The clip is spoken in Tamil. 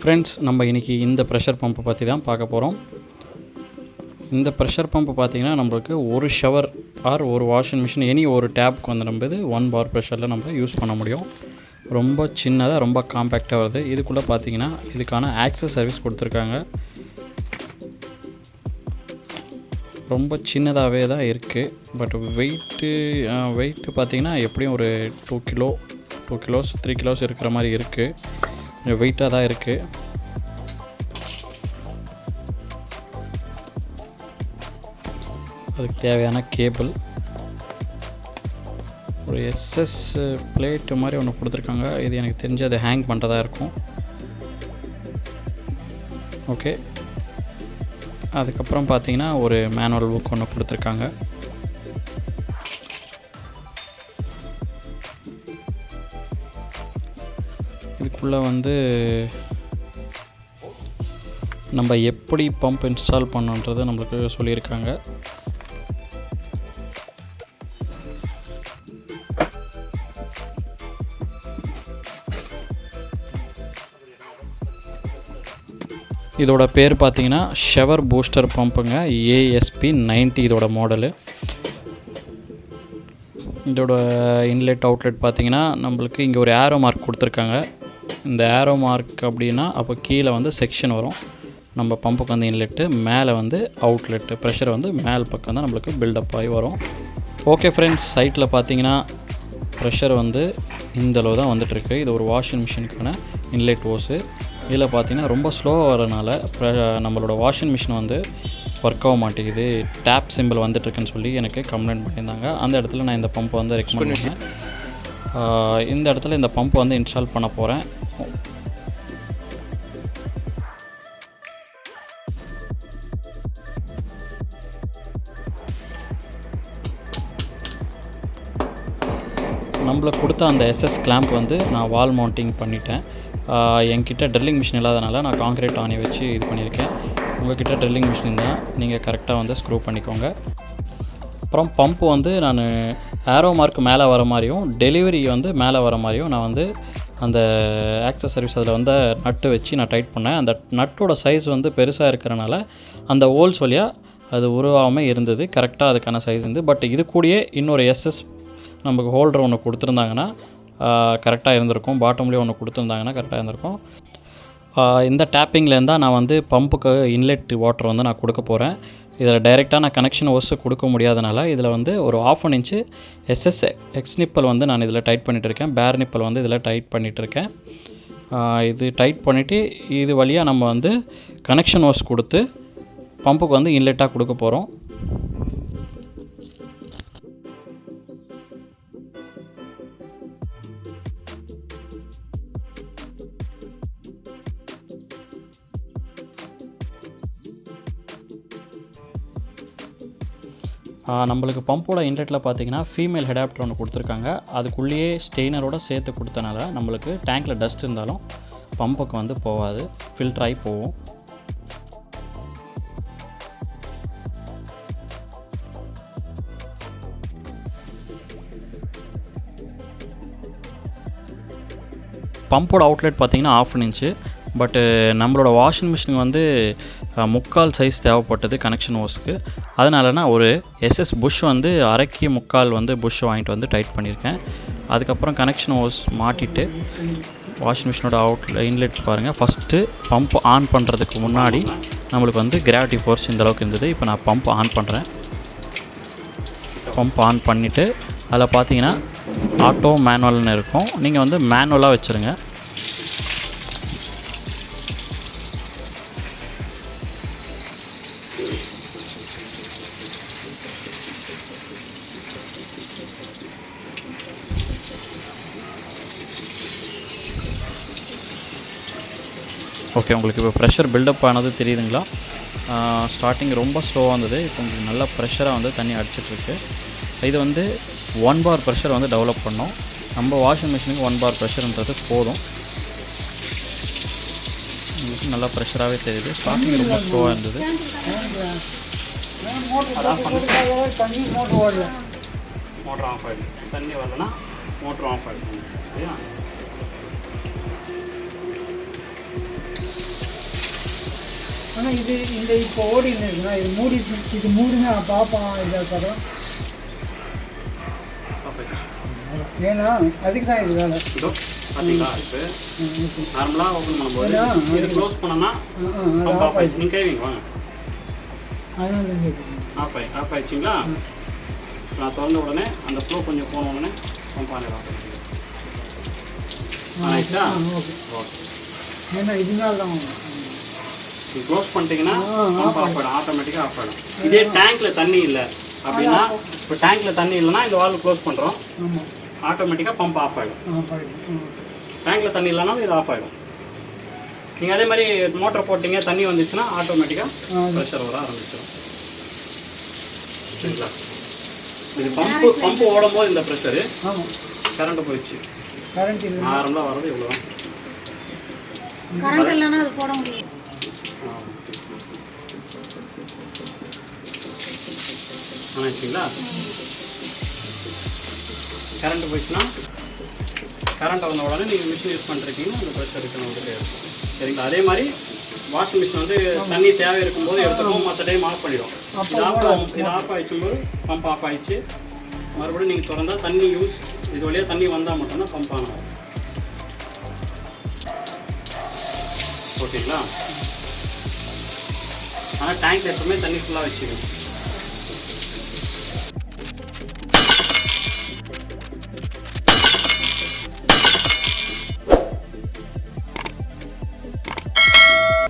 ஃப்ரெண்ட்ஸ், நம்ம இன்றைக்கி இந்த ப்ரெஷர் பம்பை பற்றி தான் பார்க்க போகிறோம். இந்த ப்ரெஷர் பம்பு பார்த்திங்கன்னா நம்மளுக்கு ஒரு ஷவர் ஆர் ஒரு வாஷிங் மிஷின் எனி ஒரு டேப்புக்கு வந்து நம்ம 1 பார் ப்ரெஷரில் நம்ம யூஸ் பண்ண முடியும். ரொம்ப சின்னதாக ரொம்ப காம்பேக்டாக வருது. இதுக்குள்ளே பார்த்திங்கன்னா இதுக்கான ஆக்சஸ் சர்வீஸ் கொடுத்துருக்காங்க. ரொம்ப சின்னதாகவே தான் இருக்குது. பட் வெயிட்டு பார்த்திங்கன்னா எப்படியும் ஒரு 2 கிலோஸ் 3 கிலோஸ் இருக்கிற மாதிரி இருக்குது. கொஞ்சம் வெயிட்டாக தான் இருக்குது. அதுக்கு தேவையான கேபிள், ஒரு எஸ்எஸ் பிளேட்டு மாதிரி ஒன்று கொடுத்துருக்காங்க. இது எனக்கு தெரிஞ்சு அது ஹேங் பண்ணுறதா இருக்கும். ஓகே, அதுக்கப்புறம் பார்த்தீங்கன்னா ஒரு மேனுவல் புக் ஒன்று கொடுத்துருக்காங்க. இதுக்குள்ளே வந்து நம்ம எப்படி பம்ப் இன்ஸ்டால் பண்ணுன்றது நம்மளுக்கு சொல்லியிருக்காங்க. இதோட பேர் பார்த்தீங்கன்னா ஷவர் பூஸ்டர் பம்புங்க, ASP 90 இதோட மாடலு. இதோட இன்லெட் அவுட்லெட் பார்த்தீங்கன்னா நம்மளுக்கு இங்கே ஒரு ஏரோ மார்க் கொடுத்துருக்காங்க. இந்த ஏரோ மார்க் அப்படின்னா அப்போ கீழே வந்து செக்ஷன் வரும். நம்ம பம்புக்கு வந்து இன்லெட்டு, மேலே வந்து அவுட்லெட்டு, ப்ரெஷர் வந்து மேல் பக்கம் தான் நம்மளுக்கு பில்டப் ஆகி வரும். ஓகே ஃப்ரெண்ட்ஸ், சைட்டில் பார்த்தீங்கன்னா ப்ரெஷர் வந்து இந்தளவு தான் வந்துட்டுருக்கு. இது ஒரு வாஷிங் மிஷினுக்கான இன்லெட் ஓஸு. இதில் பார்த்தீங்கன்னா ரொம்ப ஸ்லோவாக வரனால நம்மளோட வாஷிங் மிஷின் வந்து ஒர்க் ஆக மாட்டேங்குது, டேப் சிம்பிள் வந்துட்டுருக்குன்னு சொல்லி எனக்கு கம்ப்ளைண்ட் பண்ணியிருந்தாங்க. அந்த இடத்துல நான் இந்த பம்பை வந்து ரெக்கமெண்ட் பண்ணேன். இந்த இடத்துல இந்த பம்பை வந்து இன்ஸ்டால் பண்ண போகிறேன். நம்மளுக்கு கொடுத்த அந்த SS கிளாம்ப் வந்து நான் வால் மவுண்டிங் பண்ணிட்டேன். என்கிட்ட ட்ரில்லிங் மிஷின் இல்லாதனால நான் கான்க்ரீட் ஆணி வச்சு இது பண்ணியிருக்கேன். உங்கள்கிட்ட ட்ரில்லிங் மிஷின் தான் நீங்கள் கரெக்டாக வந்து ஸ்க்ரூ பண்ணிக்கோங்க. அப்புறம் பம்பு வந்து நான் ஏரோ மார்க் மேலே வர மாதிரியும் டெலிவரி வந்து மேலே வர மாதிரியும் நான் வந்து அந்த ஆக்சஸ் சர்வீஸ் அதில் வந்து நட்டு வச்சு நான் டைட் பண்ணேன். அந்த நட்டோட சைஸ் வந்து பெருசாக இருக்கிறனால அந்த ஹோல்ஸ் வழியாக அது உருவாகாமல் இருந்தது. கரெக்டாக அதுக்கான சைஸ் இருந்து. பட் இது கூடயே இன்னொரு SS நமக்கு ஹோல்டர் ஒன்று கொடுத்துருந்தாங்கன்னா கரெக்டாக இருந்திருக்கும். பாட்டம்லேயே ஒன்று கொடுத்துருந்தாங்கன்னா கரெக்டாக இருந்திருக்கும். இந்த டேப்பிங்லேருந்து தான் நான் வந்து பம்புக்கு இன்லெட் வாட்டர் வந்து நான் கொடுக்க போகிறேன். இதில் டைரெக்டாக நான் கனெக்ஷன் ஓஸு கொடுக்க முடியாதனால இதில் வந்து ஒரு 1/2 இன்ச்சு SS எக்ஸ் நிப்பல் வந்து நான் இதில் டைட் பண்ணிகிட்டு இருக்கேன். பேர் நிப்பல் வந்து இதில் டைட் பண்ணிகிட்டு இருக்கேன். இது டைட் பண்ணிவிட்டு இது வழியாக நம்ம வந்து கனெக்ஷன் ஓஸ் கொடுத்து பம்புக்கு வந்து இன்லெட்டாக கொடுக்க போகிறோம். நம்மளுக்கு பம்போட இன்லெட்டில் பார்த்தீங்கன்னா ஃபீமேல் ஹெடாப்டர் ஒன்று கொடுத்துருக்காங்க. அதுக்குள்ளேயே ஸ்டெய்னரோடு சேர்த்து கொடுத்தனால நம்மளுக்கு டேங்க்கில் டஸ்ட் இருந்தாலும் பம்புக்கு வந்து போகாது, ஃபில்டர் ஆகி போகும். பம்போட அவுட்லெட் பார்த்தீங்கன்னா 1/2 இன்ச்சு. பட்டு நம்மளோட வாஷிங் மிஷினுக்கு வந்து 3/4 சைஸ் தேவைப்பட்டது கனெக்ஷன் ஓஸுக்கு. அதனால நான் ஒரு SS புஷ் வந்து 1/2 வந்து புஷ் வாங்கிட்டு வந்து டைட் பண்ணியிருக்கேன். அதுக்கப்புறம் கனெக்ஷன் ஓஸ் மாட்டிட்டு வாஷிங் மிஷினோட இன்லெட் பாருங்கள். ஃபஸ்ட்டு பம்ப் ஆன் பண்ணுறதுக்கு முன்னாடி நம்மளுக்கு வந்து கிராவிட்டி ஃபோர்ஸ் இந்தளவுக்கு இருந்தது. இப்போ நான் பம்ப் ஆன் பண்ணுறேன். பம்ப் ஆன் பண்ணிவிட்டு அதில் பார்த்தீங்கன்னா ஆட்டோ மேனுவல்னு இருக்கும். நீங்கள் வந்து மேனுவலாக வச்சுருங்க. ஓகே, உங்களுக்கு இப்போ ப்ரெஷர் பில்டப் ஆனது தெரியுதுங்களா? ஸ்டார்டிங் ரொம்ப ஸ்லோவாக இருந்தது. இப்போ உங்களுக்கு நல்ல ப்ரெஷராக வந்து தண்ணி அடிச்சிட்ருக்கு. இது வந்து 1 பார் ப்ரெஷர் வந்து டெவலப் பண்ணோம். நம்ம வாஷிங் மிஷினுக்கு 1 பார் ப்ரெஷர்ன்றது போதும். உங்களுக்கு நல்லா ப்ரெஷராகவே தெரியுது. ஸ்டார்டிங் ரொம்ப ஸ்லோவாக இருந்தது. மோட்டர் ஆஃப் ஆகிடும். தண்ணி வரலன்னா மோட்டர் ஆஃப் ஆகிடும். சரியா? ஆனால் இது இந்த இப்போ ஓடின்னு இருக்குன்னா இது மூடி, இது மூடுங்க பார்ப்போம் இதாக தரோம். ஏன்னா அதுக்கு தான் இது வேலை. பார்த்தீங்களா இப்போ நார்மலாக ஓப்பன் பண்ணும்போது இது க்ளோஸ் பண்ணோன்னா ஆஃப் ஆயிடுச்சு. நீங்கள் கேவீங்க வாங்க. ஆஃப் ஆயிடுச்சிங்களா? நான் திறந்த உடனே அந்த ஃப்ளோ கொஞ்சம் போன உடனே பம்ப் ஆன் ஆயிடுச்சா? ஓகே. ஏன்னா இதனால தான் நீங்கள் க்ளோஸ் பண்ணிட்டீங்கன்னா பம்ப் ஆஃப் ஆகிடும், ஆட்டோமேட்டிக்காக ஆஃப் ஆகிடும். இதே டேங்க்கில் தண்ணி இல்லை அப்படின்னா, இப்போ டேங்க்கில் தண்ணி இல்லைன்னா இந்த வால்வு க்ளோஸ் பண்ணுறோம், ஆட்டோமேட்டிக்காக பம்ப் ஆஃப் ஆகிடும். டேங்க்கில் தண்ணி இல்லைனாலும் இது ஆஃப் ஆகிடும். நீங்கள் அதே மாதிரி மோட்டர் போட்டிங்க, தண்ணி வந்துச்சுன்னா ஆட்டோமேட்டிக்காக ப்ரெஷர் வர ஆரம்பிச்சிடும். சரிங்களா? இது பம்பு ஓடும் போது இந்த ப்ரெஷரு கரண்ட் போயிடுச்சு. நார்மலாக வர்றது இவ்வளோ தான். கரண்ட் இல்லைன்னா அது போட முடியும். ஆச்சுங்களா? கரண்ட் போயிடுச்சுன்னா கரண்ட் வந்த உடனே நீங்கள் மிஷின் யூஸ் பண்ணுறீங்கன்னா அந்த ப்ரெஷர் இருக்கணும் வந்துட்டே இருக்கும். சரிங்களா? அதே மாதிரி வாஷிங் மிஷின் வந்து தண்ணி தேவை இருக்கும்போது எடுத்துக்கும், மற்ற டைம் ஆஃப் பண்ணிடும். இது ஆஃப் ஆகிடுச்சும்போது பம்ப் ஆஃப் ஆகிடுச்சு. மறுபடியும் நீங்கள் திறந்தா தண்ணி யூஸ், இது வழியாக தண்ணி வந்தால் மட்டும்தான் பம்ப் ஆன் ஆகும். ஓகேங்களா? ஆனால் டேங்க் எப்பவுமே தண்ணி ஃபுல்லாக வச்சுக்கணும்.